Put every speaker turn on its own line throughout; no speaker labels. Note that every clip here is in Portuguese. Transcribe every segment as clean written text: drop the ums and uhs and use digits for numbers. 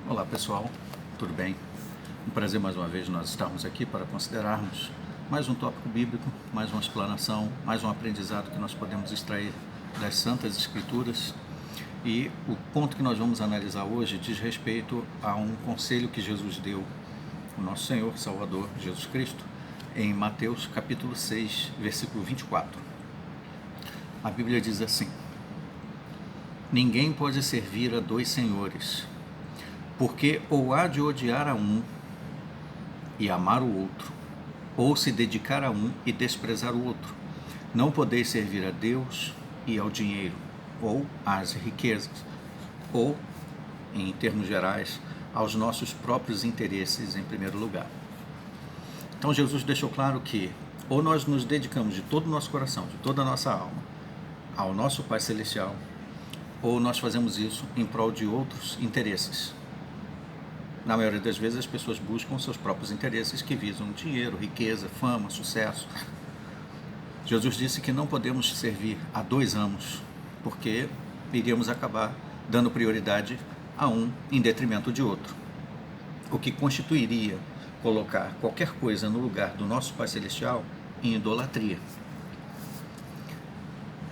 Olá pessoal, tudo bem? Um prazer mais uma vez nós estarmos aqui para considerarmos mais um tópico bíblico, mais uma explanação, mais um aprendizado que nós podemos extrair das Santas Escrituras. E o ponto que nós vamos analisar hoje diz respeito a um conselho que Jesus deu, o nosso Senhor Salvador Jesus Cristo, em Mateus capítulo 6, versículo 24. A Bíblia diz assim: ninguém pode servir a dois senhores, porque ou há de odiar a um e amar o outro, ou se dedicar a um e desprezar o outro. Não podeis servir a Deus e ao dinheiro, ou às riquezas, ou, em termos gerais, aos nossos próprios interesses em primeiro lugar. Então Jesus deixou claro que ou nós nos dedicamos de todo o nosso coração, de toda a nossa alma, ao nosso Pai Celestial, ou nós fazemos isso em prol de outros interesses. Na maioria das vezes as pessoas buscam seus próprios interesses que visam dinheiro, riqueza, fama, sucesso. Jesus disse que não podemos servir a dois amos, porque iríamos acabar dando prioridade a um em detrimento de outro, o que constituiria colocar qualquer coisa no lugar do nosso Pai Celestial em idolatria.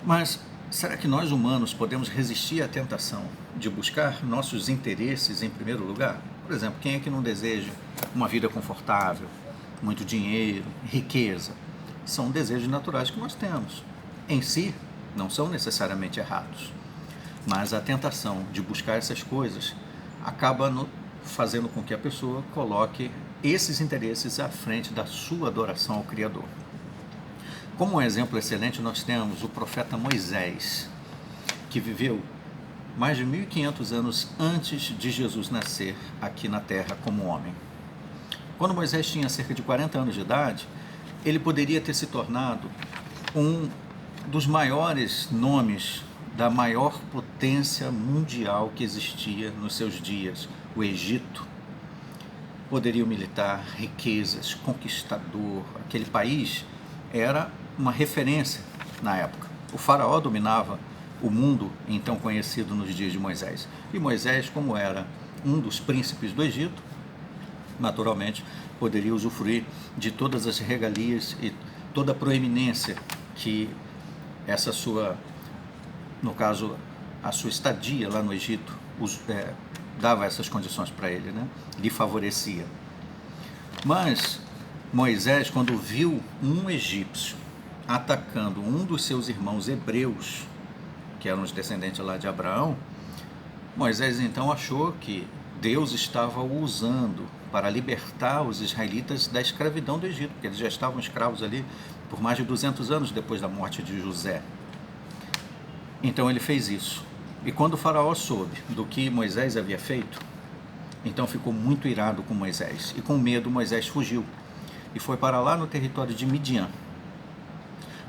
Mas será que nós humanos podemos resistir à tentação de buscar nossos interesses em primeiro lugar? Por exemplo, quem é que não deseja uma vida confortável, muito dinheiro, riqueza? São desejos naturais que nós temos. Em si, não são necessariamente errados. Mas a tentação de buscar essas coisas acaba fazendo com que a pessoa coloque esses interesses à frente da sua adoração ao Criador. Como um exemplo excelente, nós temos o profeta Moisés, que viveu mais de 1500 anos antes de Jesus nascer aqui na Terra como homem. Quando Moisés tinha cerca de 40 anos de idade, ele poderia ter se tornado um dos maiores nomes da maior potência mundial que existia nos seus dias, o Egito. Poderio militar, riquezas, conquistador. Aquele país era uma referência na época. O faraó dominava o mundo então conhecido nos dias de Moisés. E Moisés, como era um dos príncipes do Egito, naturalmente poderia usufruir de todas as regalias e toda a proeminência que essa sua, no caso, a sua estadia lá no Egito dava essas condições para ele, né? Lhe favorecia. Mas Moisés, quando viu um egípcio atacando um dos seus irmãos hebreus, que eram os descendentes lá de Abraão, Moisés então achou que Deus estava o usando para libertar os israelitas da escravidão do Egito, porque eles já estavam escravos ali por mais de 200 anos depois da morte de José. Então ele fez isso. E quando o faraó soube do que Moisés havia feito, então ficou muito irado com Moisés. E com medo Moisés fugiu e foi para lá no território de Midian.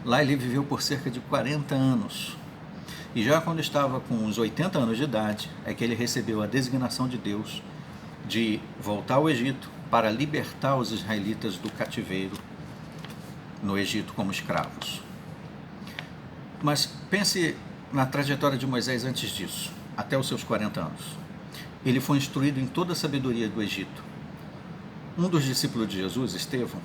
Lá ele viveu por cerca de 40 anos. E já quando estava com uns 80 anos de idade, é que ele recebeu a designação de Deus de voltar ao Egito para libertar os israelitas do cativeiro no Egito como escravos. Mas pense na trajetória de Moisés antes disso, até os seus 40 anos. Ele foi instruído em toda a sabedoria do Egito. Um dos discípulos de Jesus, Estevão,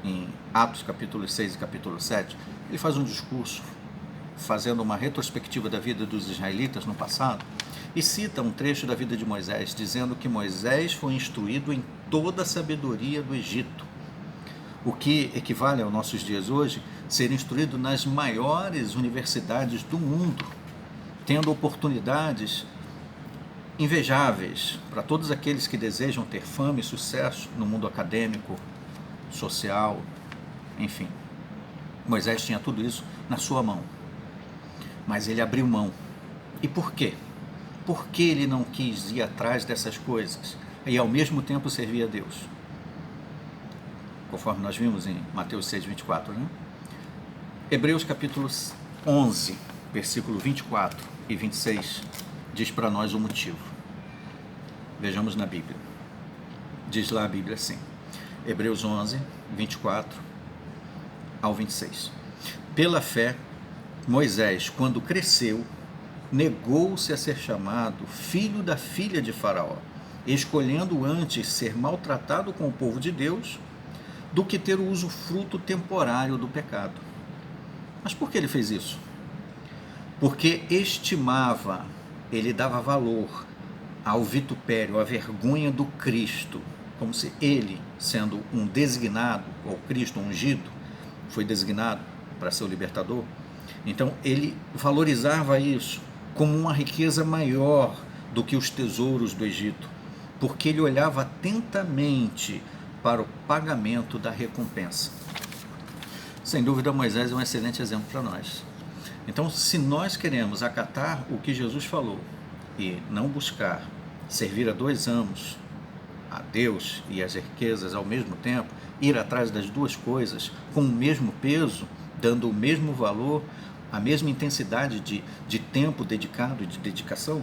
em Atos capítulo 6 e capítulo 7, ele faz um discurso fazendo uma retrospectiva da vida dos israelitas no passado, e cita um trecho da vida de Moisés, dizendo que Moisés foi instruído em toda a sabedoria do Egito, o que equivale aos nossos dias hoje ser instruído nas maiores universidades do mundo, tendo oportunidades invejáveis para todos aqueles que desejam ter fama e sucesso no mundo acadêmico, social, enfim. Moisés tinha tudo isso na sua mão. Mas ele abriu mão. E por quê? Por que ele não quis ir atrás dessas coisas e ao mesmo tempo servir a Deus? Conforme nós vimos em Mateus 6, 24, né? Hebreus capítulo 11, versículo 24 e 26, diz para nós o motivo. Vejamos na Bíblia. Diz lá a Bíblia assim, Hebreus 11, 24 ao 26. Pela fé, Moisés, quando cresceu, negou-se a ser chamado filho da filha de Faraó, escolhendo antes ser maltratado com o povo de Deus do que ter o usufruto temporário do pecado. Mas por que ele fez isso? Porque estimava, ele dava valor ao vitupério, à vergonha do Cristo, como se ele, sendo um designado, ou Cristo ungido, foi designado para ser o libertador. Então ele valorizava isso como uma riqueza maior do que os tesouros do Egito, porque ele olhava atentamente para o pagamento da recompensa. Sem dúvida, Moisés é um excelente exemplo para nós. Então, se nós queremos acatar o que Jesus falou e não buscar servir a dois amos, a Deus e as riquezas ao mesmo tempo, ir atrás das duas coisas com o mesmo peso, dando o mesmo valor, a mesma intensidade de tempo dedicado e de dedicação,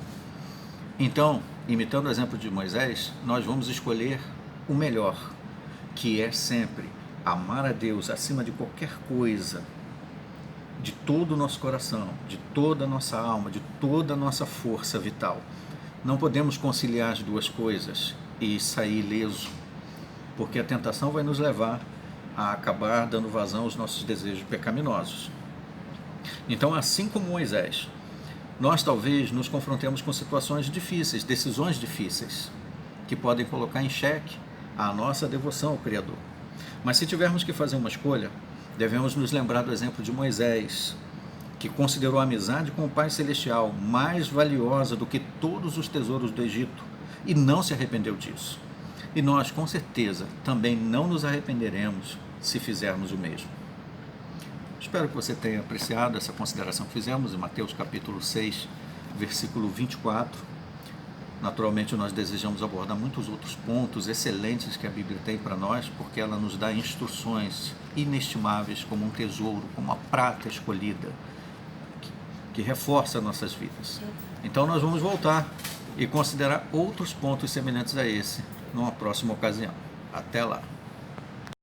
então, imitando o exemplo de Moisés, nós vamos escolher o melhor, que é sempre amar a Deus acima de qualquer coisa, de todo o nosso coração, de toda a nossa alma, de toda a nossa força vital. Não podemos conciliar as duas coisas e sair ileso, porque a tentação vai nos levar a acabar dando vazão aos nossos desejos pecaminosos. Então, assim como Moisés, nós talvez nos confrontemos com situações difíceis, decisões difíceis, que podem colocar em xeque a nossa devoção ao Criador. Mas se tivermos que fazer uma escolha, devemos nos lembrar do exemplo de Moisés, que considerou a amizade com o Pai Celestial mais valiosa do que todos os tesouros do Egito e não se arrependeu disso. E nós, com certeza, também não nos arrependeremos se fizermos o mesmo. Espero que você tenha apreciado essa consideração que fizemos em Mateus capítulo 6, versículo 24. Naturalmente, nós desejamos abordar muitos outros pontos excelentes que a Bíblia tem para nós, porque ela nos dá instruções inestimáveis como um tesouro, como a prata escolhida, que reforça nossas vidas. Então, nós vamos voltar e considerar outros pontos semelhantes a esse numa próxima ocasião. Até lá!